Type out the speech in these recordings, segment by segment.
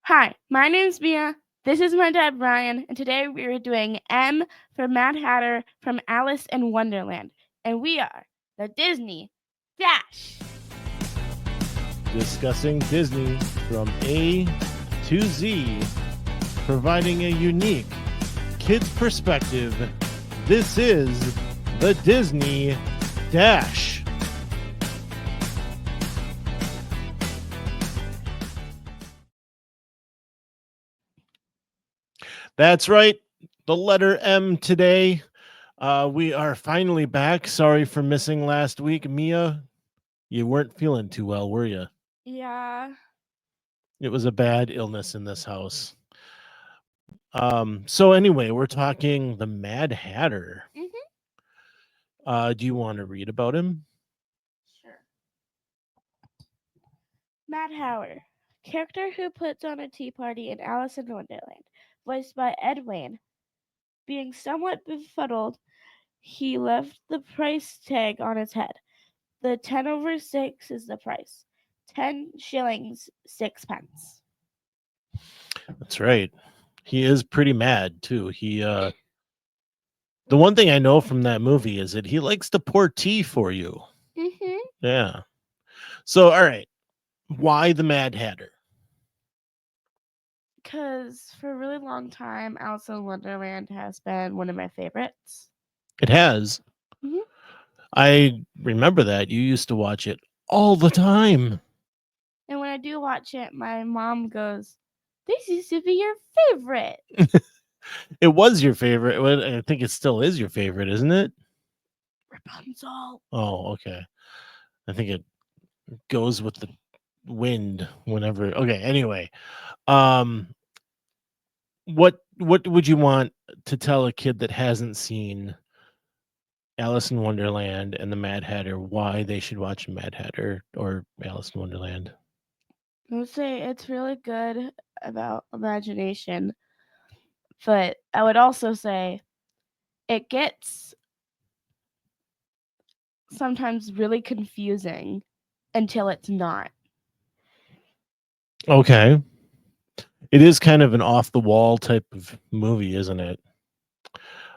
Hi, my name's Mia. This is my dad, Brian, and today we are doing M for Mad Hatter from Alice in Wonderland. And we are the Disney Dash. Discussing Disney from A to Z, providing a unique kid's perspective. This is the Disney Dash. That's right, the letter M today. We are finally back. Sorry for missing last week. Mia, you weren't feeling too well, were you? Yeah. It was a bad illness in this house. So anyway, we're talking the Mad Hatter. Do you want to read about him? Sure. Mad Hatter, character who puts on a tea party in Alice in Wonderland, voiced by Ed Wayne. Being somewhat befuddled, he left the price tag on his head. The 10/6 is the price. 10 shillings, 6 pence. That's right. He is pretty mad too. The one thing I know from that movie is that he likes to pour tea for you. Mm-hmm. Yeah. So, all right. Why the Mad Hatter? Because for a really long time, Alice in Wonderland has been one of my favorites. It has. Mhm. I remember that. You used to watch it all the time. And when I do watch it, my mom goes, "This used to be your favorite." It was your favorite. Well, I think it still is your favorite, isn't it? Rapunzel. Oh, okay. I think it goes with the wind whenever. Okay, anyway. What would you want to tell a kid that hasn't seen Alice in Wonderland and the Mad Hatter why they should watch Mad Hatter or Alice in Wonderland? I would say it's really good about imagination, but I would also say it gets sometimes really confusing until it's not. Okay. It is kind of an off the wall type of movie, isn't it?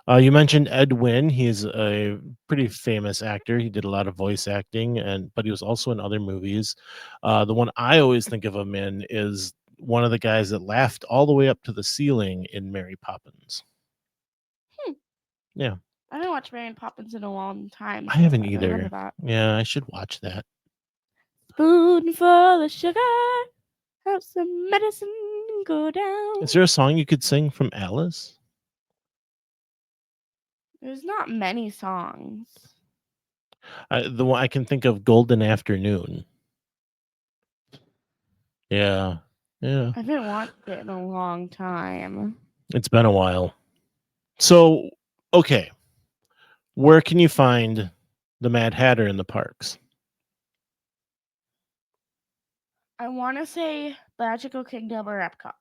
You mentioned Ed Wynn. He's a pretty famous actor. He did a lot of voice acting, but he was also in other movies. The one I always think of him in is one of the guys that laughed all the way up to the ceiling in Mary Poppins. Yeah. I haven't watched Mary Poppins in a long time. I So haven't I don't remember either. that. Yeah, I should watch that. Spoonful of sugar, have some medicine, go down. Is there a song you could sing from Alice? There's not many songs. The one I can think of, Golden Afternoon. Yeah. Yeah. I haven't watched it in a long time. It's been a while. So, okay. Where can you find the Mad Hatter in the parks? I want to say Magical Kingdom or Epcot.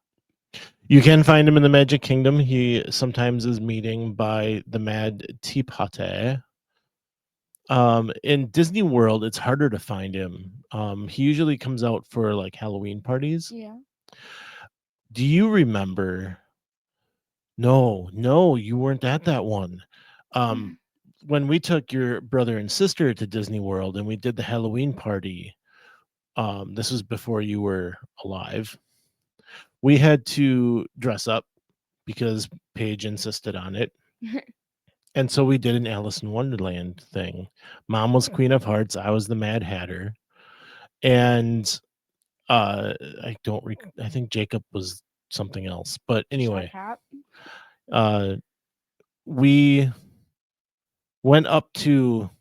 You can find him in the Magic Kingdom. He sometimes is meeting by the Mad Teapot. In Disney World, it's harder to find him. He usually comes out for like Halloween parties. Yeah. Do you remember? No, you weren't at that one. When we took your brother and sister to Disney World and we did the Halloween party, this was before you were alive. We had to dress up because Paige insisted on it. And so we did an Alice in Wonderland thing. Mom was Queen of Hearts. I was the Mad Hatter. And I think Jacob was something else. But anyway, we went up to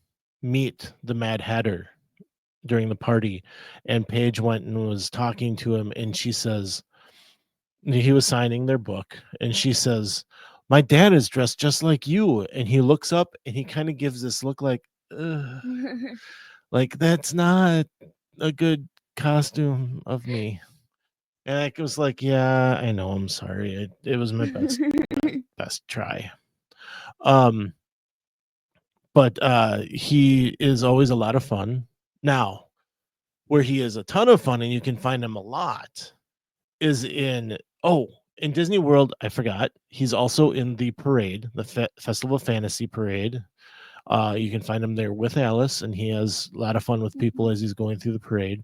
meet the Mad Hatter during the party, and Paige went and was talking to him, and she says, he was signing their book, and she says, "My dad is dressed just like you." And he looks up and he kind of gives this look like, ugh, like that's not a good costume of me. And I was like, yeah, I know, I'm sorry. It was my best try. But he is always a lot of fun. Now, where he is a ton of fun and you can find him a lot is in Disney World. I forgot. He's also in the parade, the Festival of Fantasy parade. You can find him there with Alice, and he has a lot of fun with people as he's going through the parade.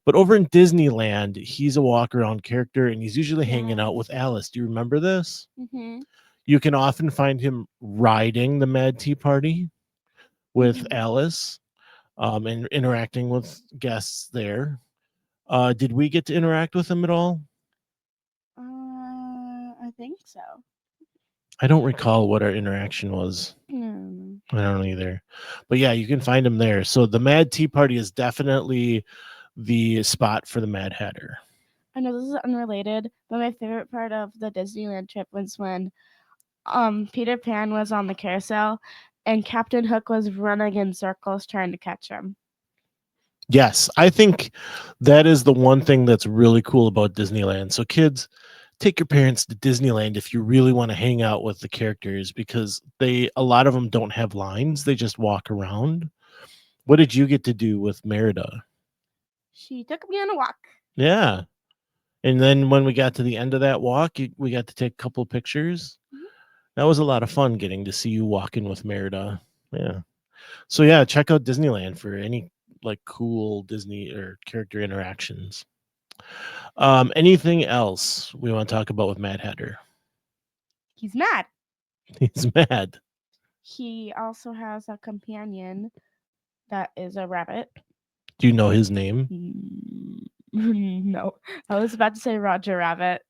But over in Disneyland, he's a walk around character, and he's usually hanging out with Alice. Do you remember this? Mm-hmm. You can often find him riding the Mad Tea Party with Alice, and interacting with guests there. Did we get to interact with him at all? I think so. I don't recall what our interaction was. Mm. I don't either. But yeah, you can find him there. So the Mad Tea Party is definitely the spot for the Mad Hatter. I know this is unrelated, but my favorite part of the Disneyland trip was when Peter Pan was on the carousel and Captain Hook was running in circles trying to catch him. Yes, I think that is the one thing that's really cool about Disneyland. So kids, take your parents to Disneyland if you really want to hang out with the characters, because a lot of them don't have lines. They just walk around. What did you get to do with Merida? She took me on a walk. Yeah. And then when we got to the end of that walk, we got to take a couple of pictures. Mhm. That was a lot of fun getting to see you walking with Merida. Yeah. So yeah, check out Disneyland for any like cool Disney or character interactions. Anything else we want to talk about with Mad Hatter? He's mad. He's mad. He also has a companion that is a rabbit. Do you know his name? No. I was about to say Roger Rabbit.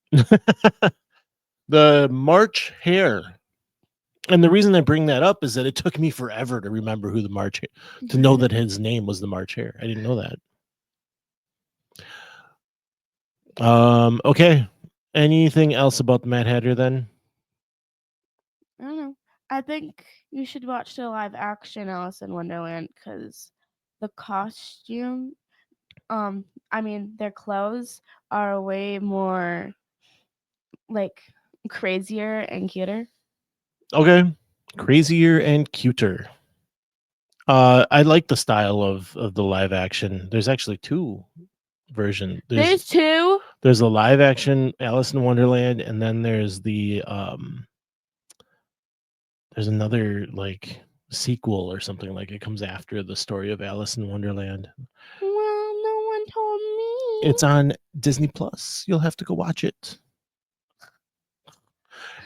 The March Hare. And the reason I bring that up is that it took me forever to remember who the to know that his name was the March Hare. I didn't know that. Okay. Anything else about the Mad Hatter then? I don't know. I think you should watch the live action Alice in Wonderland because the costume, their clothes are way more like crazier and cuter. Okay. Crazier and cuter. I like the style of the live action. There's actually two versions. There's two. There's a live action Alice in Wonderland, and then there's another like sequel or something, like it comes after the story of Alice in Wonderland. Well, no one told me. It's on Disney Plus. You'll have to go watch it.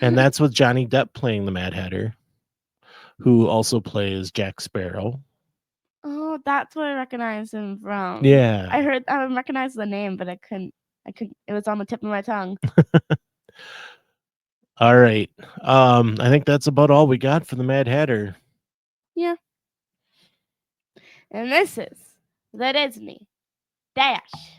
And that's with Johnny Depp playing the Mad Hatter, who also plays Jack Sparrow. Oh, that's where I recognize him from. Yeah. I recognized the name, but I couldn't. It was on the tip of my tongue. All right. I think that's about all we got for the Mad Hatter. Yeah. And this is the Disney Dash.